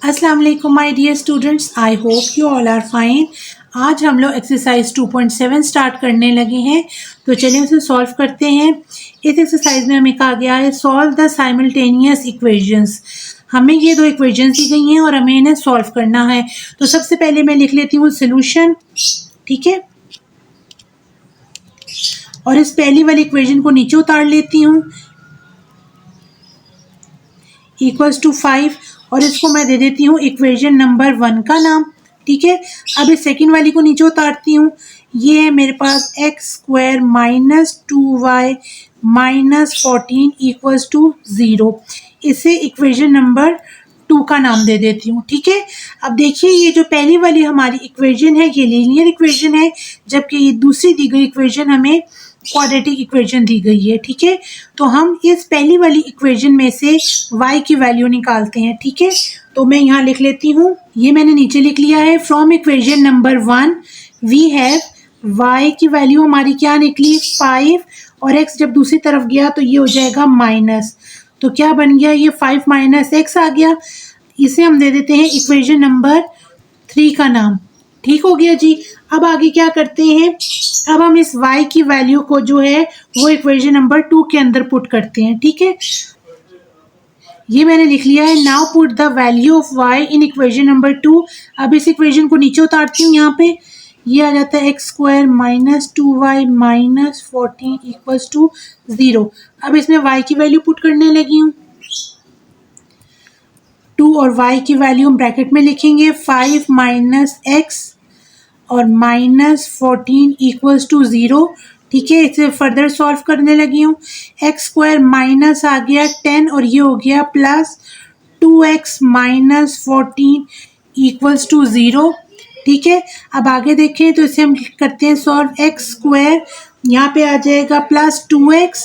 अस्सलाम वालेकुम my dear students, I hope you all are fine. आज हम लोग एक्सरसाइज 2.7 स्टार्ट करने लगे हैं, तो चलिए उसे सॉल्व करते हैं। इस एक्सरसाइज में हमें कहा गया है सॉल्व द साइमल्टेनियस इक्वेशंस। हमें ये दो इक्वेशंस दी गई हैं और हमें इन्हें सॉल्व करना है। तो सबसे पहले मैं लिख लेती हूँ सोल्यूशन, ठीक है, और इस पहली वाली इक्वेशन को नीचे उतार लेती हूँ, इक्वल्स टू 5, और इसको मैं दे देती हूँ इक्वेशन नंबर 1 का नाम, ठीक है। अब इस सेकंड वाली को नीचे उतारती हूँ। ये है मेरे पास x square minus 2y minus 14 equals to 0। इसे इक्वेशन नंबर 2 का नाम दे देती हूँ, ठीक है। अब देखिए, ये जो पहली वाली हमारी इक्वेशन है ये लीनियर इक्वेशन है, जबकि ये दूसरी दी गई इक्वेशन हमें क्वाड्रेटिक इक्वेशन दी गई है, ठीक है। तो हम इस पहली वाली इक्वेशन में से y की वैल्यू निकालते हैं, ठीक है। तो मैं यहाँ लिख लेती हूँ, ये मैंने नीचे लिख लिया है। From equation number 1 we have y की वैल्यू हमारी क्या निकली 5, और x जब दूसरी तरफ गया तो ये हो जाएगा माइनस। तो क्या बन गया, ये 5 माइनस एक्स आ गया। इसे हम दे देते हैं इक्वेशन नंबर 3 का नाम, ठीक हो गया जी। अब आगे क्या करते हैं, अब हम इस y की वैल्यू को जो है वो इक्वेशन नंबर 2 के अंदर पुट करते हैं, ठीक है। ये मैंने लिख लिया है। Now put the value of y in equation number 2। अब इस इक्वेशन को नीचे उतारती हूँ, यहाँ पे ये आ जाता है x square minus 2y minus 14 equals to 0। अब इसमें y की वैल्यू पुट करने लगी हूँ। 2 और y की वैल्यू हम ब्रैकेट में लिखेंगे, 5 माइनस एक्स और माइनस 14 इक्वल्स टू 0, ठीक है। इसे फर्दर सॉल्व करने लगी हूँ। एक्स स्क्वायर माइनस आ गया 10 और ये हो गया plus 2x minus 14 equals to 0, ठीक है। अब आगे देखें तो इसे हम करते हैं सॉल्व। एक्स स्क्वायर यहाँ पे आ जाएगा प्लस 2x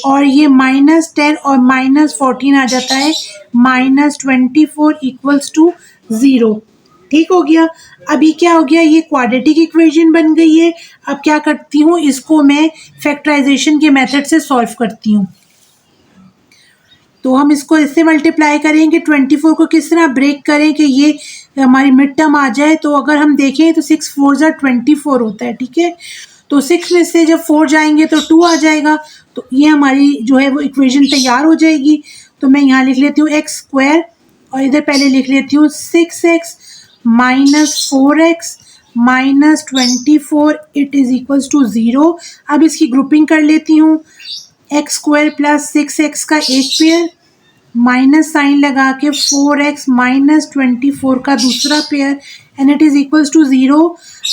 और ये माइनस 10 और माइनस 14 आ जाता है माइनस 24 इक्वल्स टू 0, ठीक हो गया। अभी क्या हो गया, ये क्वाड्रेटिक इक्वेशन बन गई है। अब क्या करती हूँ, इसको मैं फैक्टराइजेशन के मेथड से सॉल्व करती हूँ। तो हम इसको इससे मल्टीप्लाई करेंगे, 24 को किस तरह ब्रेक करें कि ये हमारी मिड टर्म आ जाए। तो अगर हम देखें तो 6 4 ज़ा 24 होता है, ठीक है। तो 6 में से जब 4 जाएंगे तो 2 आ जाएगा, तो ये हमारी जो है वो इक्वेशन तैयार हो जाएगी। तो मैं यहाँ लिख लेती हूँ एक्स स्क्वायर और इधर पहले लिख लेती हूँ 6x minus 4x minus 24 it is equals to 0। अब इसकी ग्रुपिंग कर लेती हूँ। एक्स स्क्वायर प्लस 6x का एक पेयर, माइनस साइन लगा के 4x माइनस 24 का दूसरा pair, and it is equals to 0।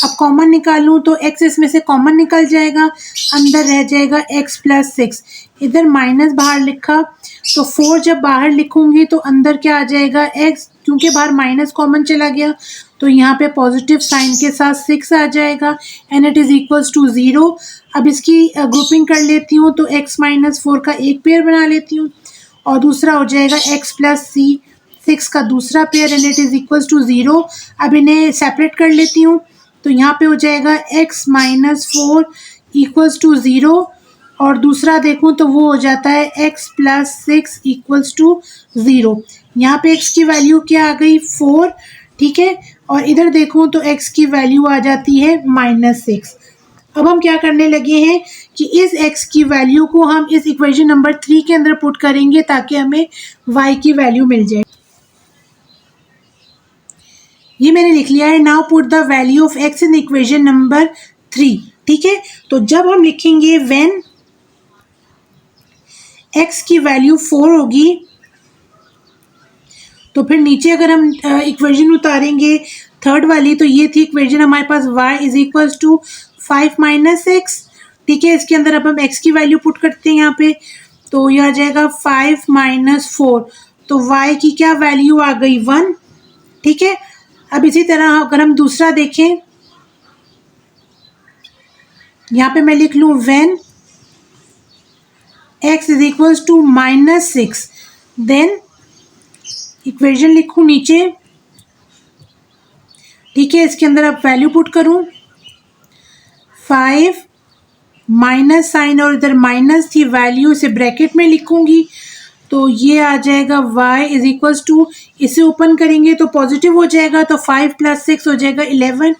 अब कॉमन निकालूँ तो x इसमें से कॉमन निकल जाएगा, अंदर रह जाएगा x प्लस 6। इधर माइनस बाहर लिखा तो 4 जब बाहर लिखूंगी तो अंदर क्या आ जाएगा x, क्योंकि बाहर माइनस कॉमन चला गया तो यहाँ पे पॉजिटिव साइन के साथ 6 आ जाएगा, and it is equals to 0। अब इसकी ग्रुपिंग कर लेती हूँ तो x माइनस 4 का एक पेयर बना लेती हूँ और दूसरा हो जाएगा x प्लस 6 का दूसरा pair, and it is equals to 0। अब इन्हें सेपरेट कर लेती हूँ तो यहाँ पे हो जाएगा x माइनस 4 इक्वल्स टू 0, और दूसरा देखूँ तो वो हो जाता है x प्लस 6 इक्वल्स टू 0। यहाँ पे x की वैल्यू क्या आ गई 4, ठीक है, और इधर देखूँ तो x की वैल्यू आ जाती है माइनस 6। अब हम क्या करने लगे हैं कि इस x की वैल्यू को हम इस इक्वेशन नंबर 3 के अंदर पुट करेंगे ताकि हमें y की वैल्यू मिल जाए। ये मैंने लिख लिया है। Now put the value of x in equation number 3, ठीक है। तो जब हम लिखेंगे व्हेन x की वैल्यू 4 होगी तो फिर नीचे अगर हम इक्वेशन उतारेंगे थर्ड वाली, तो ये थी इक्वेशन हमारे पास y is equals to 5 minus x, ठीक है। इसके अंदर अब हम x की वैल्यू पुट करते हैं यहाँ पे, तो यह आ जाएगा 5 माइनस 4, तो y की क्या वैल्यू आ गई 1, ठीक है। अब इसी तरह अगर हम दूसरा देखें, यहाँ पे मैं लिख लूँ when x is equals to minus 6, then equation लिखूँ नीचे ठीक है, इसके अंदर अब वैल्यू पुट करूं, 5 माइनस साइन और इधर माइनस थी वैल्यू से ब्रैकेट में लिखूंगी तो ये आ जाएगा y इज इक्वल्स टू, इसे ओपन करेंगे तो पॉजिटिव हो जाएगा तो 5 + 6 हो जाएगा 11।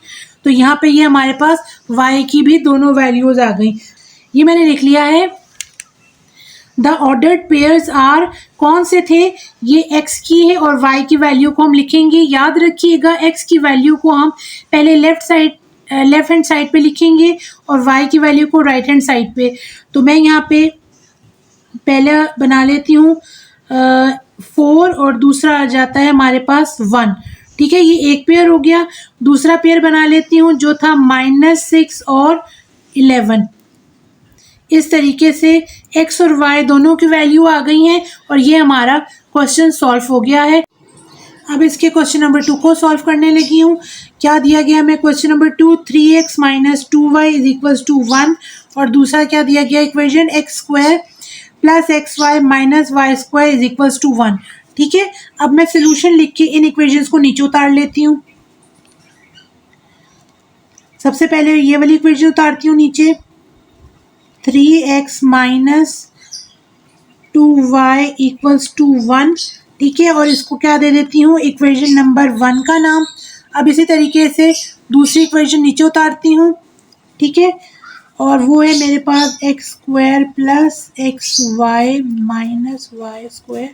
तो यहाँ पे ये हमारे पास y की भी दोनों वैल्यूज आ गई। ये मैंने लिख लिया है। द ऑर्डर्ड पेयर्स आर, कौन से थे, ये x की है और y की वैल्यू को हम लिखेंगे। याद रखिएगा x की वैल्यू को हम पहले लेफ्ट हैंड साइड पे लिखेंगे और y की वैल्यू को राइट हैंड साइड पे। तो मैं यहाँ पे पहले बना लेती हूँ 4 और दूसरा आ जाता है हमारे पास 1। ठीक है, ये एक पेयर हो गया। दूसरा पेयर बना लेती हूँ जो था -6 और 11। इस तरीके से x और y दोनों की वैल्यू आ गई हैं और ये हमारा क्वेश्चन सॉल्व हो गया है। अब इसके क्वेश्चन नंबर 2 को सॉल्व करने लगी हूँ। क्या दिया गया हमें क्वेश्चन नंबर 2, 3x - 2y = 1 और दूसरा क्या दिया गया इक्वेशन, x² + xy - y² = 1। ठीक है, अब मैं सोल्यूशन लिख के इन इक्वेशंस को नीचे उतार लेती हूँ। सबसे पहले ये वाली इक्वेशन उतारती हूँ नीचे, 3x - 2y = 1। ठीक है, और इसको क्या दे देती हूँ, इक्वेशन नंबर 1 का नाम। अब इसी तरीके से दूसरी इक्वेशन नीचे उतारती हूँ। ठीक है, और वो है मेरे पास x² + xy - y²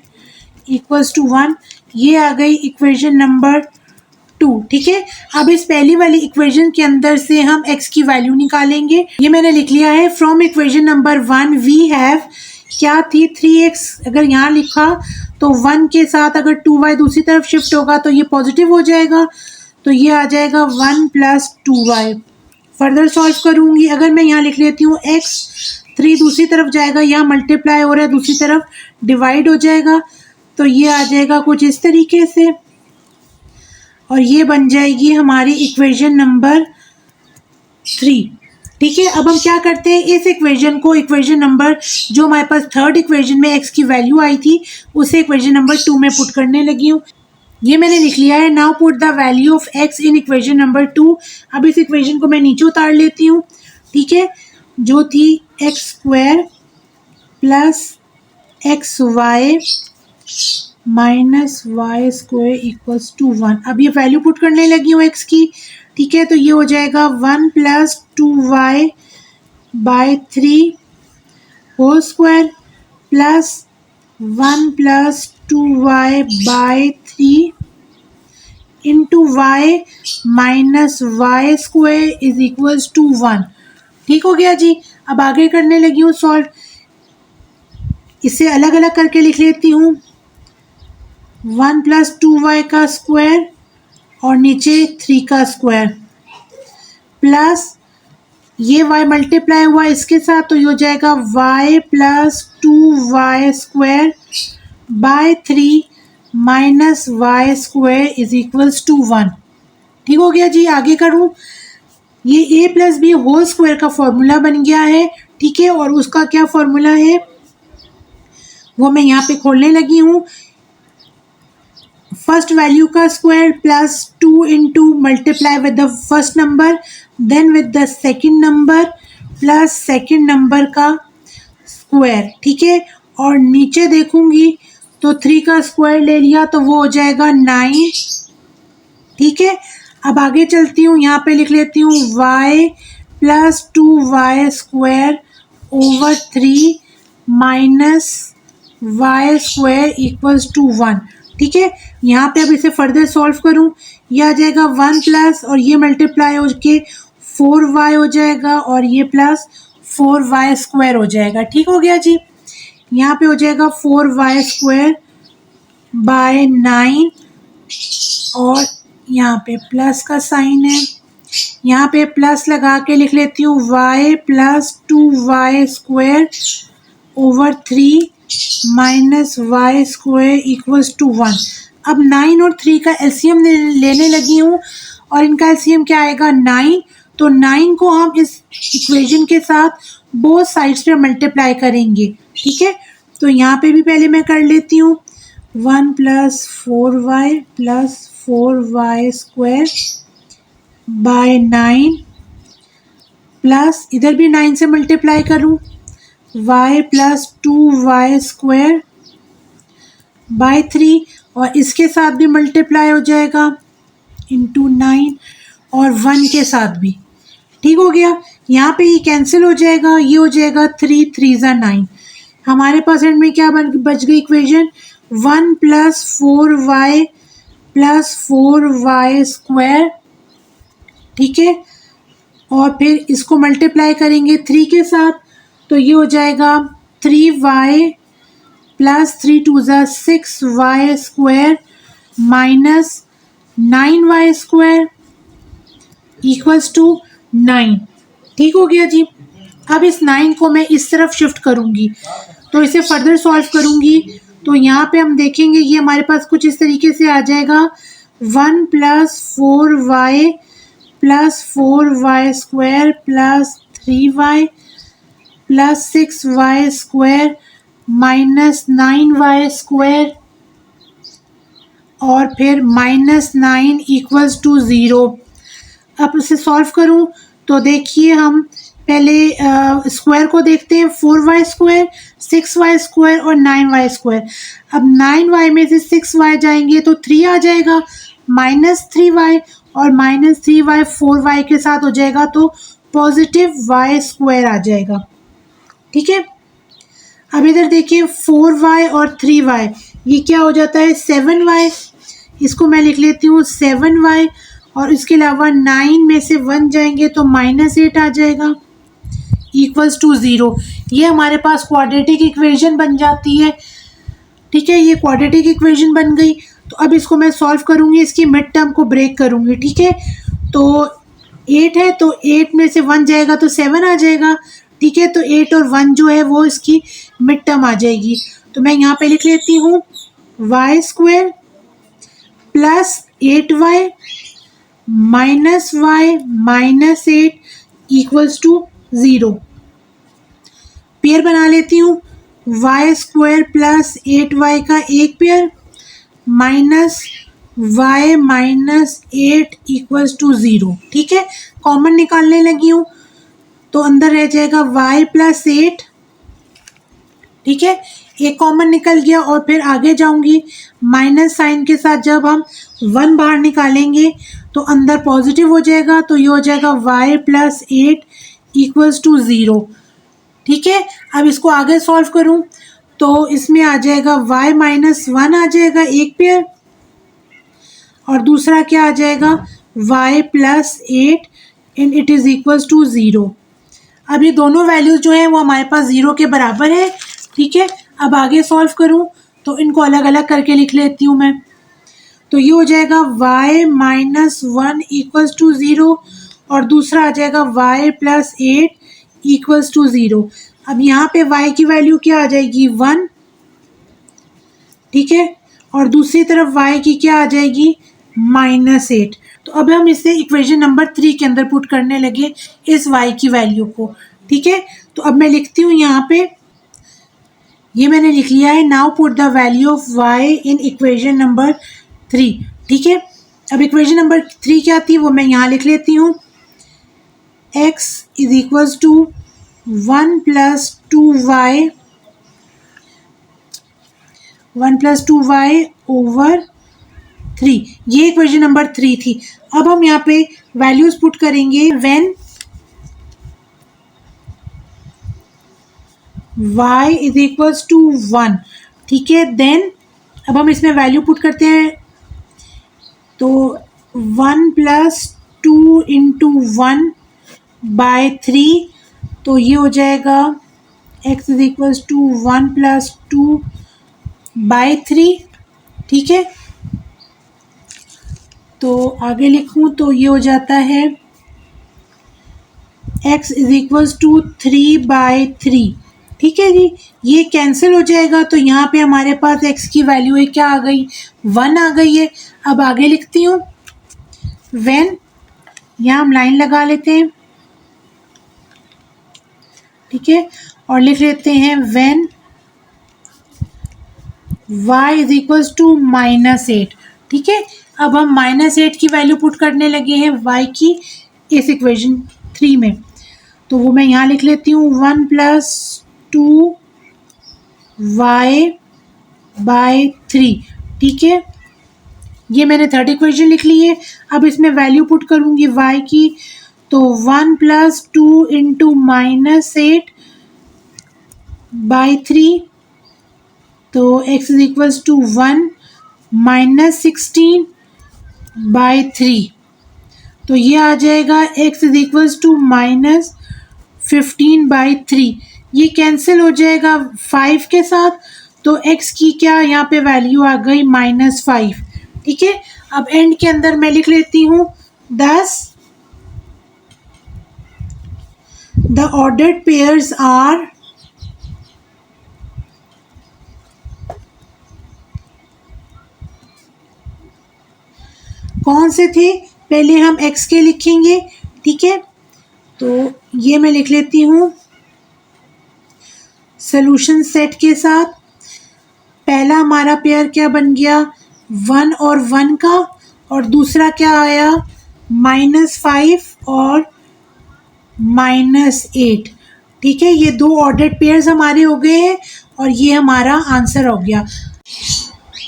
= 1। ये आ गई इक्वेशन नंबर 2। ठीक है, अब इस पहली वाली इक्वेशन के अंदर से हम x की वैल्यू निकालेंगे। ये मैंने लिख लिया है। From equation number 1 we have, क्या थी, 3x अगर यहाँ लिखा तो 1 के साथ अगर 2y दूसरी तरफ शिफ्ट होगा तो ये पॉजिटिव हो जाएगा, तो ये आ जाएगा 1 + 2y। फर्दर सॉल्व करूँगी, अगर मैं यहाँ लिख लेती हूँ x, 3 दूसरी तरफ जाएगा, यहाँ मल्टीप्लाई हो रहा है दूसरी तरफ डिवाइड हो जाएगा, तो ये आ जाएगा कुछ इस तरीके से और ये बन जाएगी हमारी इक्वेशन नंबर 3। ठीक है, अब हम क्या करते हैं, इस इक्वेशन को इक्वेशन नंबर जो हमारे पास थर्ड इक्वेशन में x की वैल्यू आई थी उसे इक्वेशन नंबर 2 में पुट करने लगी हूँ। ये मैंने लिख लिया है। Now put the value of x in equation number 2। अब इस इक्वेशन को मैं नीचे उतार लेती हूँ। ठीक है, जो थी x² + xy -y² = 1। अब ये वैल्यू पुट करने लगी हूँ x की। ठीक है, तो ये हो जाएगा 1 + 2y/3 whole square plus 1 + 2y/3 into y -y² = 1। ठीक हो गया जी। अब आगे करने लगी हूँ सॉल्व। इसे अलग अलग करके लिख लेती हूँ, 1 + 2y का स्क्वायर और नीचे 3 का स्क्वायर प्लस ये y मल्टीप्लाई हुआ इसके साथ तो ये हो जाएगा y + 2y² / 3 -y² = 1। ठीक हो गया जी। आगे करूँ, ये a + b होल स्क्वायर का फॉर्मूला बन गया है। ठीक है, और उसका क्या फॉर्मूला है वो मैं यहाँ पे खोलने लगी हूँ। फर्स्ट वैल्यू का square plus 2 into multiply with the first number then with the second number plus second number का स्क्वायर। ठीक है, और नीचे देखूंगी तो 3 का स्क्वायर ले लिया तो वो हो जाएगा 9। ठीक है, अब आगे चलती हूँ, यहाँ पे लिख लेती हूँ y + 2y² / 3 -y² = 1। ठीक है, यहाँ पे अब इसे फर्दर सॉल्व करूँ, ये आ जाएगा 1 प्लस और ये मल्टीप्लाई हो के 4y हो जाएगा और ये प्लस 4y² हो जाएगा। ठीक हो गया जी। यहाँ पे हो जाएगा 4y² / 9 और यहाँ पे प्लस का साइन है, यहाँ पे प्लस लगा के लिख लेती हूँ y + 2y² / 3 -y² = 1। अब 9 और 3 का एलसीएम लेने लगी हूँ और इनका एलसीएम क्या आएगा 9। तो 9 को हम इस इक्वेशन के साथ बोथ साइड्स पे मल्टीप्लाई करेंगे। ठीक है, तो यहाँ पे भी पहले मैं कर लेती हूँ 1 + 4y + 4y² बाय 9 प्लस इधर भी 9 से मल्टीप्लाई करूं y प्लस 2y² बाय 3 और इसके साथ भी मल्टीप्लाई हो जाएगा इंटू 9 और 1 के साथ भी। ठीक हो गया। यहाँ पे ये कैंसिल हो जाएगा, ये हो जाएगा 3 3 ज़ा 9। हमारे पास एंड में क्या बच गई equation 1 plus 4y plus 4y²। ठीक है, और फिर इसको मल्टीप्लाई करेंगे 3 के साथ तो ये हो जाएगा 3y प्लस 3 2 ज़ा 6y² minus 9y² equals to 9। ठीक हो गया जी। अब इस 9 को मैं इस तरफ शिफ्ट करूँगी तो इसे फर्दर सॉल्व करूँगी तो यहाँ पे हम देखेंगे ये हमारे पास कुछ इस तरीके से आ जाएगा 1 plus 4y plus 4y² plus 3y plus 6y² minus 9y² और फिर माइनस 9 इक्वल्स टू 0। अब इसे सॉल्व करूं तो देखिए हम पहले स्क्वायर को देखते हैं 4y², 6y² और 9y²। अब 9y में से 6y जाएंगे तो 3 आ जाएगा माइनस 3y और माइनस 3y 4y के साथ हो जाएगा तो पॉजिटिव y² आ जाएगा। ठीक है, अब इधर देखिए 4y और 3y ये क्या हो जाता है 7y। इसको मैं लिख लेती हूँ 7y और इसके अलावा 9 में से 1 जाएंगे तो -8 आ जाएगा इक्वल्स टू 0। ये हमारे पास क्वाड्रेटिक इक्वेशन बन जाती है। ठीक है, ये क्वाड्रेटिक इक्वेशन बन गई। तो अब इसको मैं सॉल्व करूँगी, इसकी मिड टर्म को ब्रेक करूँगी। ठीक है, तो 8 है तो 8 में से 1 जाएगा तो 7 आ जाएगा। ठीक है, तो 8 और 1 जो है वो इसकी मिड टर्म आ जाएगी। तो मैं यहाँ पे लिख लेती हूँ y² plus 8y minus y minus 8 equals to 0। Pair बना लेती हूँ y² प्लस 8y का एक pair minus y minus 8 equals to 0। ठीक है, कॉमन निकालने लगी हूँ तो अंदर रह जाएगा y प्लस 8। ठीक है, एक कॉमन निकल गया और फिर आगे जाऊंगी माइनस साइन के साथ जब हम 1 बाहर निकालेंगे तो अंदर पॉजिटिव हो जाएगा तो ये हो जाएगा y प्लस 8 इक्वल्स टू 0। ठीक है, अब इसको आगे सॉल्व करूं तो इसमें आ जाएगा y माइनस 1 आ जाएगा एक पेयर और दूसरा क्या आ जाएगा y plus 8 and it is equals to 0। अब ये दोनों वैल्यूज़ जो हैं वो हमारे पास 0 के बराबर है। ठीक है, अब आगे सॉल्व करूं तो इनको अलग अलग करके लिख लेती हूँ मैं। तो ये हो जाएगा y माइनस 1 इक्वल्स टू 0 और दूसरा आ जाएगा y प्लस 8 इक्वल्स टू 0। अब यहाँ पे y की वैल्यू क्या आ जाएगी 1। ठीक है, और दूसरी तरफ y की क्या आ जाएगी -8। तो अब हम इसे इक्वेशन नंबर 3 के अंदर पुट करने लगे इस y की वैल्यू को। ठीक है, तो अब मैं लिखती हूँ यहाँ पे, ये मैंने लिख लिया है now put the value of y in equation number 3। ठीक है, अब इक्वेशन नंबर 3 क्या थी वो मैं यहाँ लिख लेती हूँ x is equals to 1 plus 2y over 3। ये इक्वेशन नंबर 3 थी। अब हम यहाँ पे वैल्यूज पुट करेंगे when y is equals to 1। ठीक है, देन अब हम इसमें वैल्यू पुट करते हैं तो 1 प्लस 2 इंटू 1 बाय 3 तो ये हो जाएगा x is equals to 1 plus 2 by 3। ठीक है, तो आगे लिखूं तो ये हो जाता है x is equals to 3 by 3। ठीक है जी, ये कैंसिल हो जाएगा तो यहाँ पे हमारे पास x की वैल्यू है क्या आ गई 1 आ गई है। अब आगे लिखती हूँ व्हेन, यहाँ हम लाइन लगा लेते हैं। ठीक है, और लिख लेते हैं when y is equals to -8। ठीक है, अब हम -8 की वैल्यू पुट करने लगे हैं y की इस इक्वेशन 3 में, तो वो मैं यहाँ लिख लेती हूँ 1 + 2y/3। ठीक है, ये मैंने थर्ड इक्वेशन लिख ली है। अब इसमें वैल्यू पुट करूँगी y की, तो 1 + 2 × -8/3, तो x = 1 -16/3, तो ये आ जाएगा x = -15/3। ये कैंसिल हो जाएगा 5 के साथ, तो x की क्या यहाँ पे वैल्यू आ गई -5। ठीक है, अब एंड के अंदर मैं लिख लेती हूँ 10 द ऑर्डर्ड पेयर्स आर कौन से थे, पहले हम x के लिखेंगे। ठीक है, तो ये मैं लिख लेती हूँ सॉल्यूशन सेट के साथ। पहला हमारा पेयर क्या बन गया, 1 और 1 का, और दूसरा क्या आया -5 और -8। ठीक है, ये दो ऑर्डर्ड पेयर्स हमारे हो गए हैं और ये हमारा आंसर हो गया।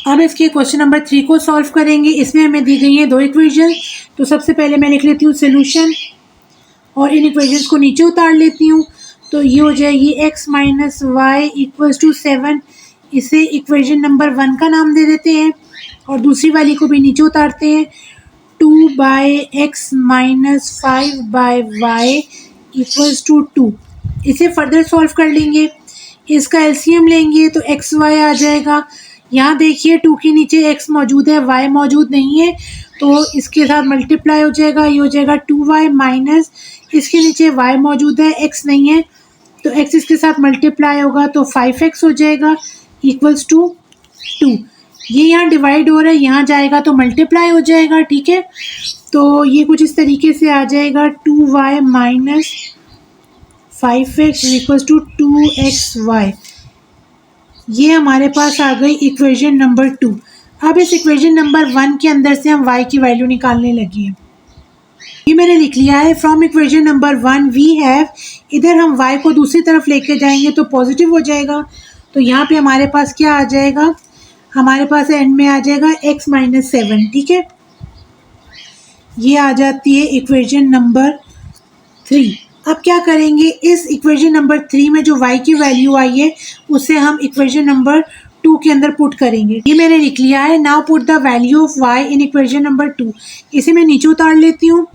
अब इसके क्वेश्चन नंबर 3 को सॉल्व करेंगे। इसमें हमें दी गई हैं दो इक्वेशन, तो सबसे पहले मैं लिख लेती हूँ सोल्यूशन और इन इक्वेशंस को नीचे उतार लेती हूँ। तो ये हो जाएगी x - y = 7। इसे इक्वेशन नंबर 1 का नाम दे देते हैं और दूसरी वाली को भी नीचे उतारते हैं। 2/x - 5/y = 2। इसे फर्दर सॉल्व कर लेंगे, इसका एलसीएम लेंगे तो एक्स वाई आ जाएगा। यहाँ देखिए 2 के नीचे x मौजूद है, y मौजूद नहीं है, तो इसके साथ मल्टीप्लाई हो जाएगा। ये हो जाएगा 2y माइनस इसके नीचे y मौजूद है, x नहीं है, तो x इसके साथ मल्टीप्लाई होगा तो 5x हो जाएगा = 2। ये यहाँ डिवाइड हो रहा है, यहाँ जाएगा तो मल्टीप्लाई हो जाएगा। ठीक है, तो ये कुछ इस तरीके से आ जाएगा 2y माइनस 5x = 2xy। ये हमारे पास आ गई इक्वेशन नंबर 2। अब इस इक्वेशन नंबर 1 के अंदर से हम y की वैल्यू निकालने लगे हैं। ये मैंने लिख लिया है from equation number 1 we have, इधर हम y को दूसरी तरफ लेके जाएंगे तो पॉजिटिव हो जाएगा, तो यहाँ पे हमारे पास क्या आ जाएगा, हमारे पास एंड में आ जाएगा x - 7। ठीक है, ये आ जाती है इक्वेशन नंबर 3। अब क्या करेंगे, इस इक्वेशन नंबर 3 में जो y की वैल्यू आई है उसे हम इक्वेशन नंबर 2 के अंदर पुट करेंगे। ये मैंने लिख लिया है। Now put the value of y in equation number 2। इसे मैं नीचे उतार लेती हूँ।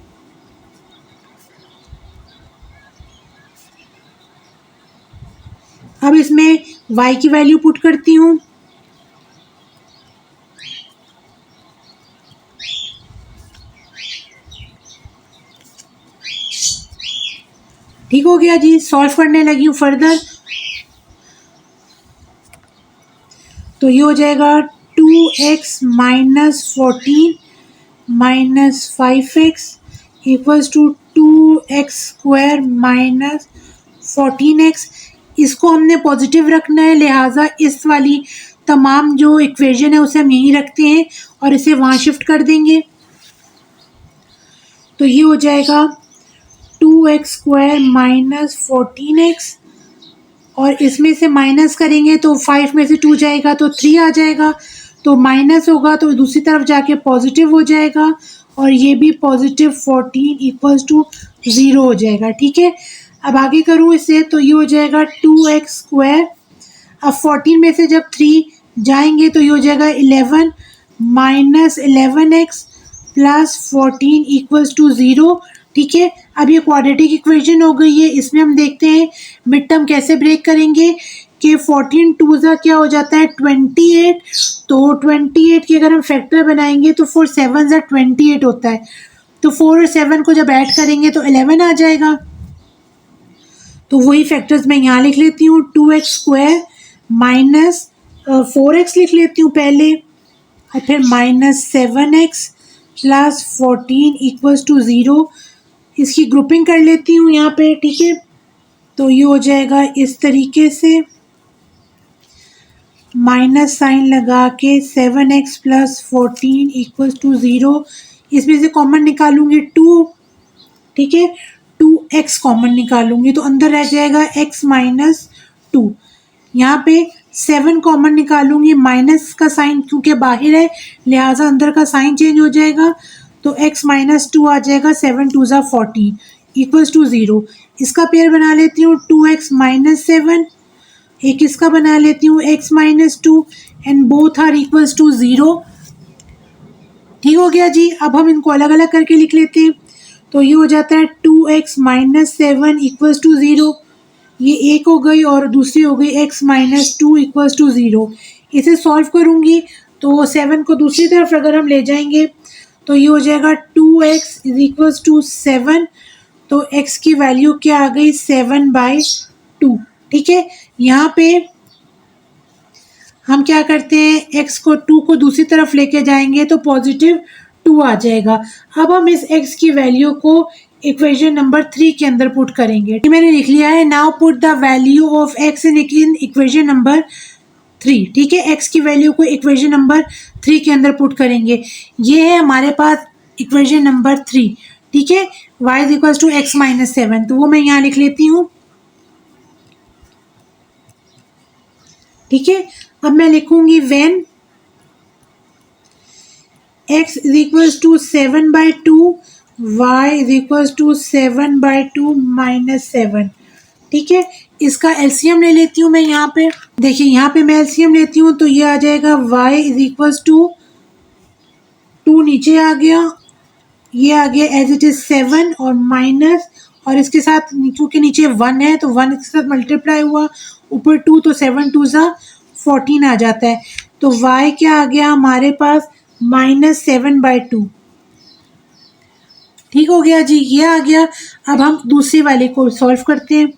अब इसमें y की वैल्यू पुट करती हूँ। ठीक हो गया जी, सॉल्व करने लगी हूँ फर्दर। तो ये हो जाएगा 2x - 14 - 5x = 2x² - 14x। इसको हमने पॉजिटिव रखना है, लिहाजा इस वाली तमाम जो इक्वेशन है उसे हम यहीं रखते हैं और इसे वहाँ शिफ्ट कर देंगे। तो ये हो जाएगा 2x² - 14x, और इसमें से माइनस करेंगे तो 5 में से 2 जाएगा तो 3 आ जाएगा, तो माइनस होगा तो दूसरी तरफ जाके पॉजिटिव हो जाएगा और ये भी +14 = 0 हो जाएगा। ठीक है, अब आगे करूँ इसे तो ये हो जाएगा 2x²। अब 14 में से जब 3 जाएंगे तो ये हो जाएगा 11 - 11x + 14 = 0। ठीक है, अब ये क्वाड्रेटिक इक्वेशन हो गई है। इसमें हम देखते हैं मिड टर्म कैसे ब्रेक करेंगे कि 14 2 क्या हो जाता है 28, तो 28 की अगर हम फैक्टर बनाएंगे तो 4 7 28 होता है, तो 4 और 7 को जब ऐड करेंगे तो 11 आ जाएगा। तो वही फैक्टर्स मैं यहाँ लिख लेती हूँ, 2x² माइनस 4x लिख लेती हूँ पहले, और फिर -7x + 14 = 0। इसकी ग्रुपिंग कर लेती हूँ यहाँ पे। ठीक है, तो ये हो जाएगा इस तरीके से माइनस साइन लगा के 7x प्लस 14 इक्वल्स टू 0, इसमें से कॉमन निकालूंगी 2, ठीक है, 2x कॉमन निकालूंगी तो अंदर रह जाएगा x माइनस 2। यहाँ पे 7 कॉमन निकालूंगी, माइनस का साइन क्योंकि बाहर है लिहाजा अंदर का साइन चेंज हो जाएगा, तो x माइनस 2 आ जाएगा, 7 2 ज़ा 14 इक्वल्स टू 0। इसका पेयर बना लेती हूँ 2x माइनस 7, एक इसका बना लेती हूँ x minus 2 and both are equals to 0। ठीक हो गया जी। अब हम इनको अलग अलग करके लिख लेते हैं, तो ये हो जाता है 2x माइनस 7 इक्वल्स टू 0, ये एक हो गई और दूसरी हो गई x माइनस 2 इक्वल्स टू 0। इसे सॉल्व करूँगी तो 7 को दूसरी तरफ अगर हम ले जाएंगे तो ये हो जाएगा 2x इज इक्वल्स टू 7, तो x की वैल्यू क्या आ गई 7/2। ठीक है, यहाँ पे हम क्या करते हैं x को 2 को दूसरी तरफ लेके जाएंगे तो पॉजिटिव 2 आ जाएगा। अब हम इस x की वैल्यू को इक्वेशन नंबर 3 के अंदर पुट करेंगे। ये मैंने लिख लिया है, now put the value of x in equation number 3। ठीक है, x की वैल्यू को इक्वेशन नंबर 3 के अंदर पुट करेंगे। ये है हमारे पास इक्वेशन नंबर 3। ठीक है, y is equal to x minus 7, तो वो मैं यहाँ लिख लेती हूँ। ठीक है, अब मैं लिखूंगी when x is equal to 7/2, y is equal to 7/2 minus 7। ठीक है, इसका एलसीएम ले लेती हूँ मैं यहाँ पे। देखिए यहाँ पे मैं एलसीएम लेती हूँ तो ये आ जाएगा y इज इक्वल टू 2 नीचे आ गया, ये आ गया एज इट इज 7 और माइनस, और इसके साथ क्योंकि नीचे 1 है तो 1 इसके साथ मल्टीप्लाई हुआ, ऊपर 2 तो 7 2 ज़ा 14 आ जाता है। तो y क्या आ गया हमारे पास -7/2। ठीक हो गया जी, ये आ गया। अब हम दूसरी वाले को सॉल्व करते हैं।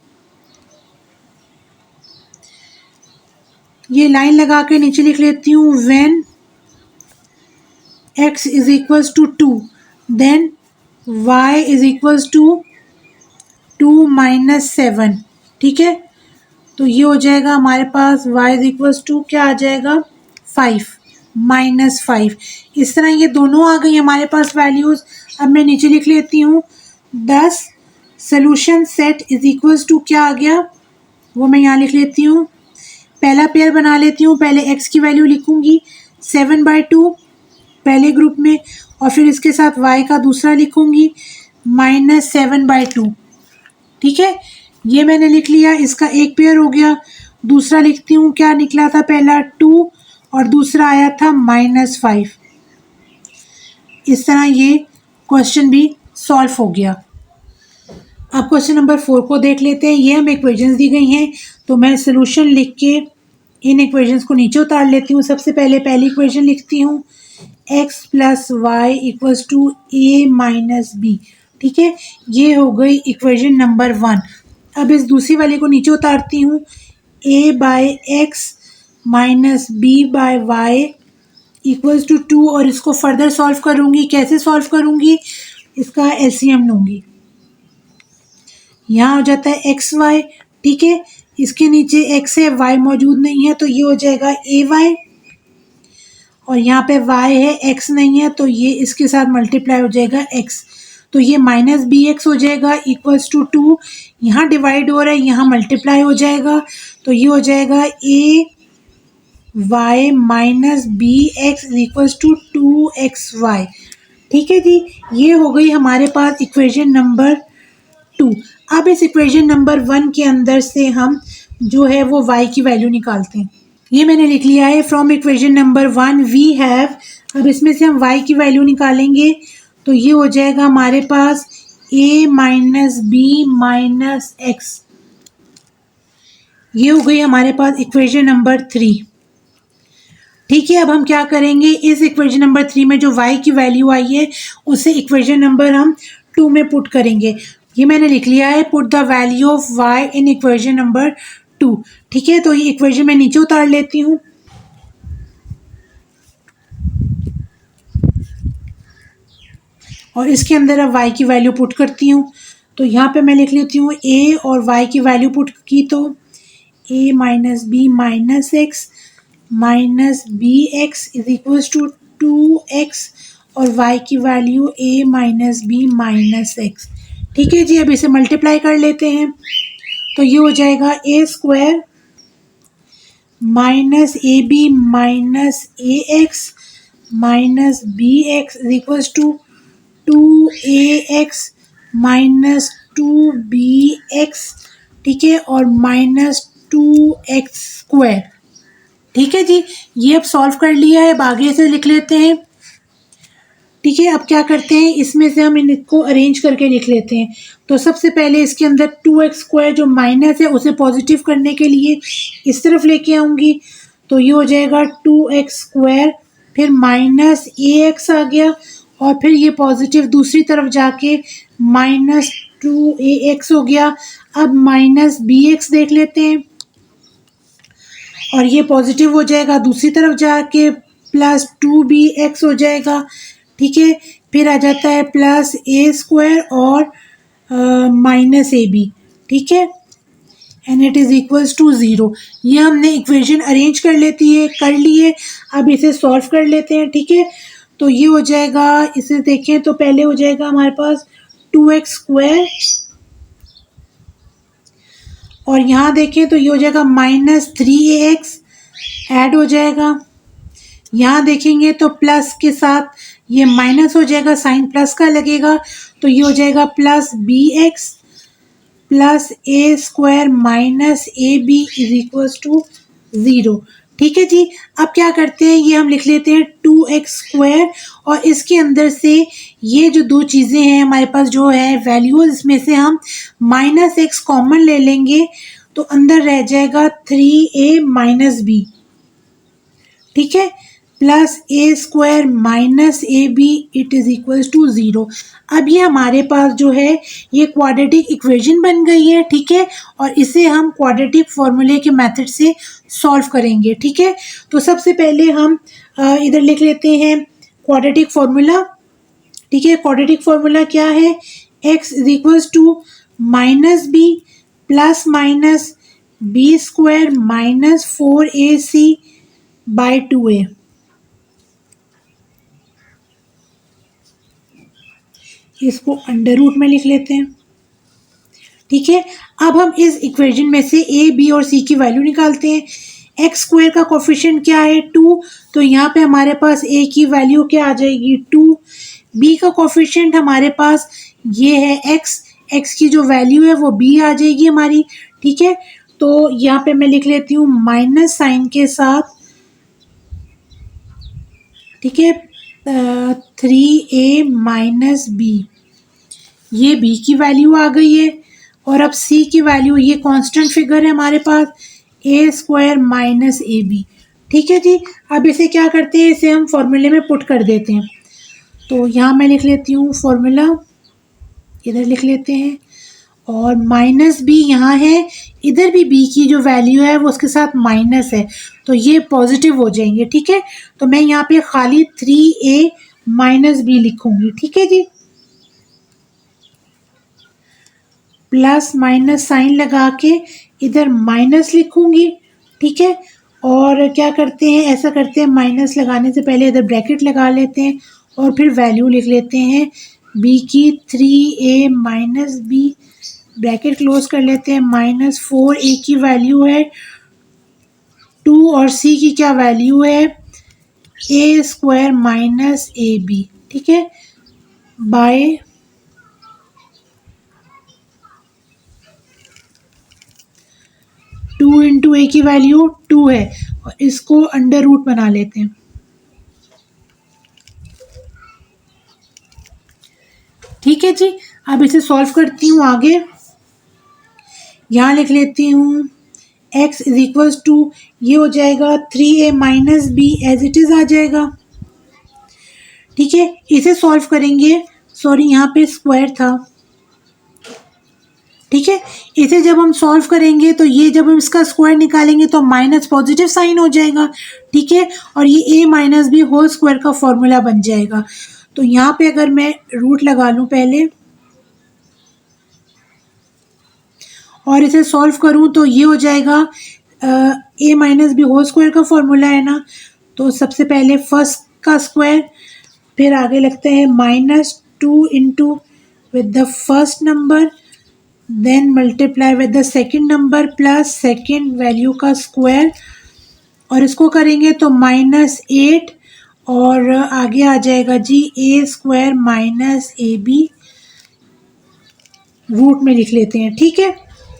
ये लाइन लगा के नीचे लिख लेती हूँ, when x is equals to 2 then y is equals to 2 minus 7। ठीक है, तो ये हो जाएगा हमारे पास y इज इक्वल्स टू क्या आ जाएगा 5 माइनस 5। इस तरह ये दोनों आ गई हमारे पास वैल्यूज़। अब मैं नीचे लिख लेती हूँ 10 solution set is equals to क्या आ गया, वो मैं यहाँ लिख लेती हूँ। पहला पेयर बना लेती हूँ, पहले x की वैल्यू लिखूँगी 7/2 पहले ग्रुप में, और फिर इसके साथ y का दूसरा लिखूँगी -7/2। ठीक है, ये मैंने लिख लिया, इसका एक पेयर हो गया। दूसरा लिखती हूँ, क्या निकला था, पहला 2 और दूसरा आया था -5। इस तरह ये क्वेश्चन भी सॉल्व हो गया। अब क्वेश्चन नंबर 4 को देख लेते हैं। ये हमें इक्वेशंस दी गई हैं तो मैं सोल्यूशन लिख के इन इक्वेशंस को नीचे उतार लेती हूँ। सबसे पहले पहली इक्वेशन लिखती हूँ, x plus Y equals to a minus B. ठीक है, ये हो गई इक्वेशन नंबर 1। अब इस दूसरी वाले को नीचे उतारती हूँ, a/x minus b/y equals to 2, और इसको फर्दर सॉल्व करूँगी। कैसे सॉल्व करूँगी, इसका एलसीएम लूँगी। यहाँ हो जाता है xy। ठीक है, इसके नीचे x है, y मौजूद नहीं है तो ये हो जाएगा ay, और यहाँ पे y है, x नहीं है तो ये इसके साथ मल्टीप्लाई हो जाएगा x, तो ये माइनस bx हो जाएगा इक्वल्स टू 2। यहाँ डिवाइड हो रहा है, यहाँ मल्टीप्लाई हो जाएगा तो ये हो जाएगा ay minus bx equals to 2xy। ठीक है जी, ये हो गई हमारे पास इक्वेशन नंबर 2। अब इस इक्वेशन नंबर 1 के अंदर से हम जो है वो y की वैल्यू निकालते हैं। ये मैंने लिख लिया है, from equation number 1 we have. अब इसमें से हम y की वैल्यू निकालेंगे तो ये हो जाएगा हमारे पास a minus B minus X. ये हो गई हमारे पास इक्वेशन नंबर 3। ठीक है, अब हम क्या करेंगे, इस इक्वेशन नंबर 3 में जो y की वैल्यू आई है उसे इक्वेशन नंबर हम 2 में पुट करेंगे। ये मैंने लिख लिया है, put the value of y in equation number 2। ठीक है, तो ये इक्वेशन मैं नीचे उतार लेती हूँ। और इसके अंदर अब y की वैल्यू पुट करती हूँ, तो यहाँ पे मैं लिख लेती हूँ a और y की वैल्यू पुट की तो a minus B minus X minus B X is equals to 2x और y की वैल्यू a minus B minus x. ठीक है जी, अब इसे मल्टीप्लाई कर लेते हैं तो ये हो जाएगा a square minus A B minus A X minus B X is equals to 2ax minus 2bx। ठीक है, और माइनस 2x स्क्वायर। ठीक है जी, ये अब सॉल्व कर लिया है, अब आगे से लिख लेते हैं। ठीक है, अब क्या करते हैं, इसमें से हम इनको अरेंज करके लिख लेते हैं। तो सबसे पहले इसके अंदर 2x स्क्वायर जो माइनस है उसे पॉजिटिव करने के लिए इस तरफ लेके आऊँगी, तो ये हो जाएगा 2x स्क्वायर, फिर माइनस ax आ गया, और फिर ये पॉजिटिव दूसरी तरफ जाके माइनस 2ax हो गया। अब माइनस bx देख लेते हैं, और ये पॉजिटिव हो जाएगा दूसरी तरफ जाके प्लस 2bx हो जाएगा। ठीक है, फिर आ जाता है प्लस ए स्क्वायर और माइनस ए बी। ठीक है, and it is equals to 0। ये हमने इक्वेशन अरेंज कर लिए। अब इसे सॉल्व कर लेते हैं। ठीक है, तो ये हो जाएगा, इसे देखें तो पहले हो जाएगा हमारे पास 2x स्क्वायर, और यहाँ देखें तो ये हो जाएगा माइनस 3ax ऐड हो जाएगा। यहाँ देखेंगे तो प्लस के साथ ये माइनस हो जाएगा, साइन प्लस का लगेगा, तो ये हो जाएगा plus bx plus a square minus A b is equals to 0। ठीक है जी, अब क्या करते हैं, ये हम लिख लेते हैं 2x स्क्वायर, और इसके अंदर से ये जो दो चीज़ें हैं हमारे पास जो है वैल्यूज, इसमें से हम माइनस एक्स कॉमन ले लेंगे, तो अंदर रह जाएगा 3a माइनस बी। ठीक है, plus a square minus A b it is equals to 0। अब ये हमारे पास जो है ये क्वाड्रेटिक इक्वेशन बन गई है। ठीक है, और इसे हम क्वाड्रेटिक फॉर्मूले के मेथड से सॉल्व करेंगे। ठीक है, तो सबसे पहले हम इधर लिख लेते हैं क्वाड्रेटिक फार्मूला। ठीक है, क्वाड्रेटिक फार्मूला क्या है, x is equals to minus b plus minus b square minus 4ac by 2a। इसको अंडर रूट में लिख लेते हैं। ठीक है, अब हम इस इक्वेशन में से a, b और c की वैल्यू निकालते हैं। एक्स स्क्वायर का कोफिशिएंट क्या है 2, तो यहाँ पे हमारे पास a की वैल्यू क्या आ जाएगी 2। b का कोफिशिएंट हमारे पास ये है x की जो वैल्यू है वो b आ जाएगी हमारी। ठीक है, तो यहाँ पे मैं लिख लेती हूँ माइनस साइन के साथ। ठीक है, 3a माइनस बी, ये b की वैल्यू आ गई है, और अब c की वैल्यू, ये कांस्टेंट फिगर है हमारे पास a square minus A b. ठीक है जी, अब इसे क्या करते हैं, इसे हम फॉर्मूले में पुट कर देते हैं। तो यहाँ मैं लिख लेती हूँ फॉर्मूला, इधर लिख लेते हैं, और माइनस बी यहाँ है, इधर भी b की जो वैल्यू है वो उसके साथ माइनस है, तो ये पॉजिटिव हो जाएंगे। ठीक है, तो मैं यहाँ पे खाली 3a माइनस बी लिखूंगी। ठीक है जी, प्लस माइनस साइन लगा के इधर माइनस लिखूंगी। ठीक है, और क्या करते हैं, ऐसा करते हैं, माइनस लगाने से पहले इधर ब्रैकेट लगा लेते हैं और फिर वैल्यू लिख लेते हैं b की 3a minus B, bracket close कर लेते हैं, माइनस 4a की वैल्यू है 2, और c की क्या वैल्यू है a square minus A b. ठीक है, बाय 2 इंटू ए की वैल्यू 2 है, और इसको अंडर रूट बना लेते हैं। ठीक है जी, अब इसे सॉल्व करती हूँ आगे। यहाँ लिख लेती हूँ x इज इक्वल्स टू, ये हो जाएगा 3a minus b as it is आ जाएगा। ठीक है, इसे सॉल्व करेंगे, सॉरी यहाँ पे स्क्वायर था। ठीक है, इसे जब हम सॉल्व करेंगे तो ये जब हम इसका स्क्वायर निकालेंगे तो माइनस पॉजिटिव साइन हो जाएगा। ठीक है, और ये a minus b whole square का फॉर्मूला बन जाएगा। तो यहाँ पे अगर मैं रूट लगा लूँ पहले और इसे सॉल्व करूँ तो ये हो जाएगा ए माइनस बी होल स्क्वायर का फॉर्मूला है ना, तो सबसे पहले फर्स्ट का स्क्वायर, फिर आगे लगता है -2 into with the first number, then multiply with the second number plus second value का स्क्वायर, और इसको करेंगे तो -8, और आगे आ जाएगा जी a square minus A b, root में लिख लेते हैं, ठीक है,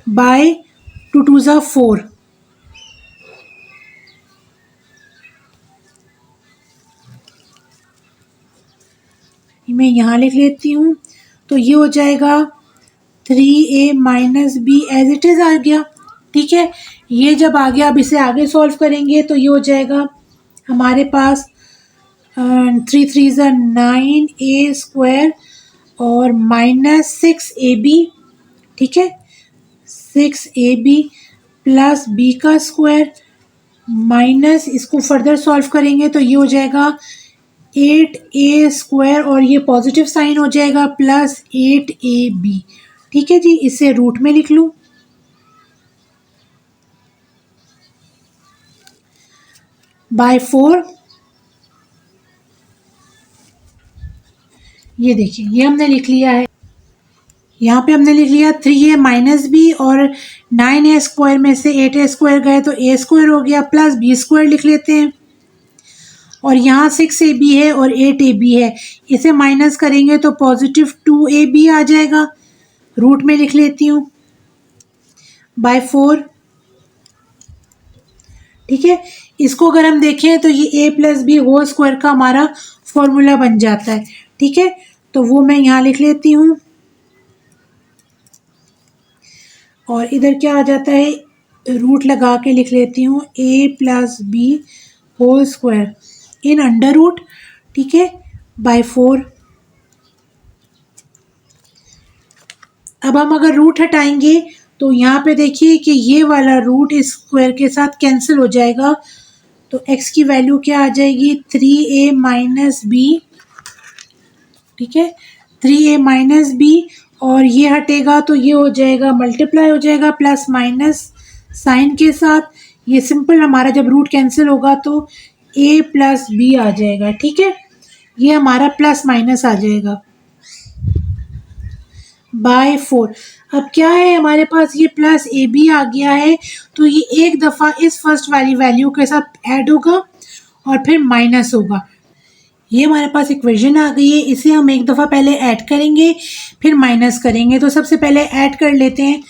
बाय 2 2 ज़ा 4। मैं यहाँ लिख लेती हूँ, तो ये हो जाएगा 3a minus b as it is आ गया, ठीक है। ये जब आ गया, अब इसे आगे सॉल्व करेंगे तो ये हो जाएगा हमारे पास 3 3 ज़ा 9 ए स्क्वायर और -6ab, ठीक है, 6ab प्लस बी का स्क्वायर माइनस, इसको फर्दर सॉल्व करेंगे तो ये हो जाएगा 8a स्क्वायर, और ये पॉजिटिव साइन हो जाएगा प्लस 8ab, ठीक है जी। इसे रूट में लिख लूँ, बाय 4। ये देखिए, ये हमने लिख लिया है, यहाँ पे हमने लिख लिया 3a माइनस बी, और 9a स्क्वायर में से 8a स्क्वायर गए तो a स्क्वायर हो गया, प्लस b स्क्वायर लिख लेते हैं, और यहाँ 6ab है और 8ab है, इसे माइनस करेंगे तो पॉजिटिव 2ab आ जाएगा, रूट में लिख लेती हूँ, बाय 4, ठीक है। इसको अगर हम देखें तो ये a plus b whole square का हमारा फॉर्मूला बन जाता है, ठीक है, तो वो मैं यहाँ लिख लेती हूँ, और इधर क्या आ जाता है, रूट लगा के लिख लेती हूँ a plus b whole square in under root, ठीक है, बाय 4। अब हम अगर रूट हटाएंगे तो यहाँ पे देखिए कि ये वाला रूट इस स्क्वायर के साथ कैंसिल हो जाएगा, तो x की वैल्यू क्या आ जाएगी, 3a माइनस बी, ठीक है, 3a माइनस बी, और ये हटेगा तो ये हो जाएगा मल्टीप्लाई हो जाएगा प्लस माइनस साइन के साथ, ये सिंपल हमारा जब रूट कैंसिल होगा तो a प्लस बी आ जाएगा, ठीक है, ये हमारा प्लस माइनस आ जाएगा बाय 4। अब क्या है हमारे पास, ये प्लस ए बी आ गया है, तो ये एक दफ़ा इस फर्स्ट वाली वैल्यू के साथ ऐड होगा और फिर माइनस होगा, ये हमारे पास इक्वेशन आ गई है, इसे हम एक दफ़ा पहले ऐड करेंगे फिर माइनस करेंगे, तो सबसे पहले ऐड कर लेते हैं,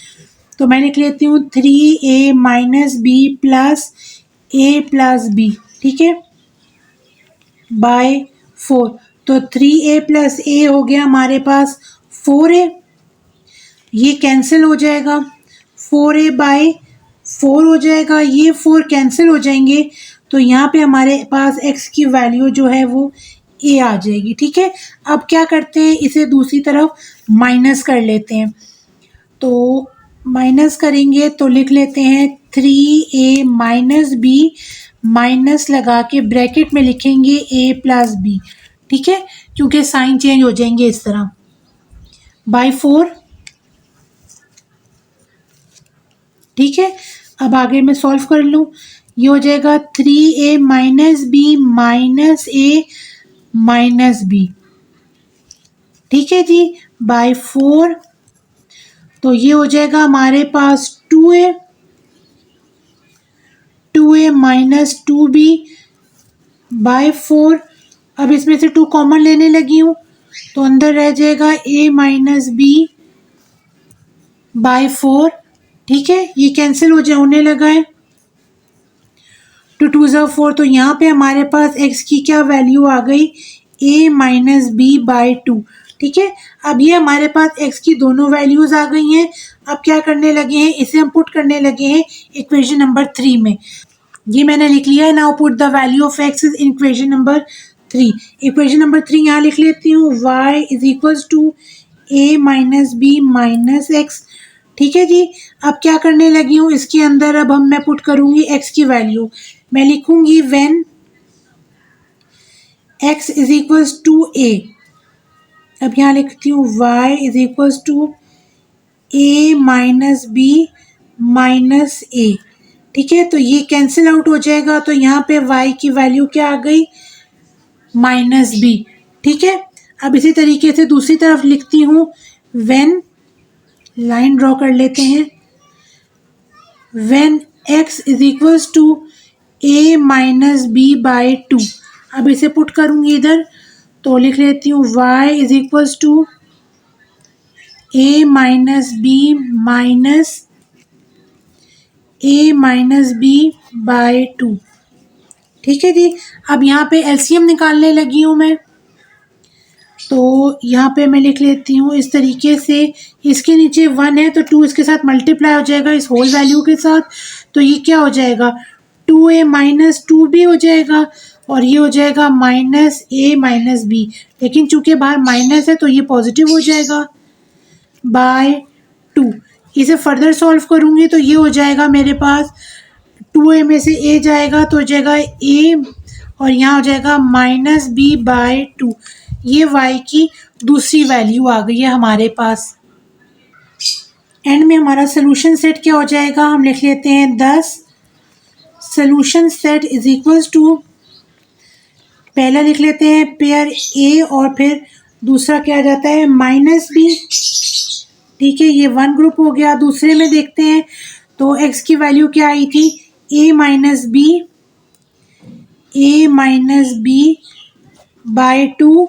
तो मैं लिख लेती हूँ 3a minus b plus a plus b, ठीक है, बाय 4, तो 3a प्लस a हो गया हमारे पास 4a, ये कैंसिल हो जाएगा, 4a बाय 4 हो जाएगा, ये 4 कैंसिल हो जाएंगे, तो यहाँ पे हमारे पास x की वैल्यू जो है वो a आ जाएगी, ठीक है। अब क्या करते हैं, इसे दूसरी तरफ माइनस कर लेते हैं, तो माइनस करेंगे तो लिख लेते हैं 3a माइनस बी, माइनस लगा के ब्रैकेट में लिखेंगे a प्लस बी, ठीक है, क्योंकि साइन चेंज हो जाएंगे इस तरह, बाय 4, ठीक है। अब आगे मैं सॉल्व कर लूँ, ये हो जाएगा 3a minus B minus a minus B, ठीक है जी, बाय 4, तो ये हो जाएगा हमारे पास 2a माइनस 2b बाय 4। अब इसमें से 2 कॉमन लेने लगी हूँ, तो अंदर रह जाएगा a माइनस बी बाय 4, ठीक है, ये कैंसिल होने लगा है, 2 2 ज़ा 4, तो यहाँ पे हमारे पास x की क्या वैल्यू आ गई, a माइनस बी बाय 2, ठीक है। अब ये हमारे पास x की दोनों वैल्यूज़ आ गई हैं, अब क्या करने लगे हैं, इसे हम पुट करने लगे हैं इक्वेशन नंबर 3 में, ये मैंने लिख लिया है, now put the value of x is equation number 3, equation number 3 यहाँ लिख लेती हूँ, y is equals to a minus B minus x, ठीक है जी। अब क्या करने लगी हूँ, इसके अंदर अब मैं पुट करूँगी x की वैल्यू, मैं लिखूँगी when x is equals to a, अब यहाँ लिखती हूँ y is equals to a minus B minus a, ठीक है, तो ये कैंसिल आउट हो जाएगा, तो यहाँ पे y की वैल्यू क्या आ गई, -b। ठीक है, अब इसी तरीके से दूसरी तरफ लिखती हूँ, व्हेन, लाइन ड्रॉ कर लेते हैं, when x is equals to a minus b by 2। अब इसे पुट करूँगी इधर, तो लिख लेती हूँ y is equals to a minus b by 2। ठीक है जी, अब यहाँ पे एलसीएम निकालने लगी हूँ मैं, तो यहाँ पे मैं लिख लेती हूँ इस तरीके से, इसके नीचे 1 है तो 2 इसके साथ मल्टीप्लाई हो जाएगा इस होल वैल्यू के साथ, तो ये क्या हो जाएगा, 2a माइनस 2b हो जाएगा, और ये हो जाएगा -a माइनस b, लेकिन चूंकि बाहर माइनस है तो ये पॉजिटिव हो जाएगा, बाय 2। इसे फर्दर सॉल्व करूँगी तो ये हो जाएगा मेरे पास, 2a में से a जाएगा तो हो जाएगा a, और यहाँ हो जाएगा -b बाय 2। ये y की दूसरी वैल्यू आ गई है हमारे पास। एंड में हमारा सोल्यूशन सेट क्या हो जाएगा, हम लिख लेते हैं 10 solution set is equals to, पहला लिख लेते हैं पेयर a और फिर दूसरा क्या आ जाता है -b। ठीक है, ये 1 ग्रुप हो गया। दूसरे में देखते हैं तो x की वैल्यू क्या आई थी, a minus b by 2,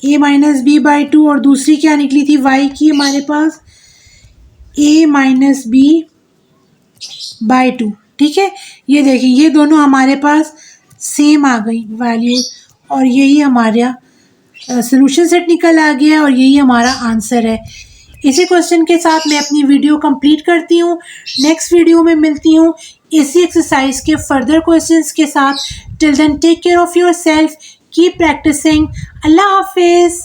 a minus b by 2, और दूसरी क्या निकली थी y की हमारे पास, a माइनस बी बाई 2। ठीक है, ये देखिए ये दोनों हमारे पास सेम आ गई वैल्यूज, और यही हमारा सॉल्यूशन सेट निकल आ गया और यही हमारा आंसर है। इसी क्वेश्चन के साथ मैं अपनी वीडियो कंप्लीट करती हूँ। नेक्स्ट वीडियो में मिलती हूँ इसी एक्सरसाइज के फर्दर क्वेश्चंस के साथ। Till then take care of yourself, keep practicing. अल्लाह हाफिज़।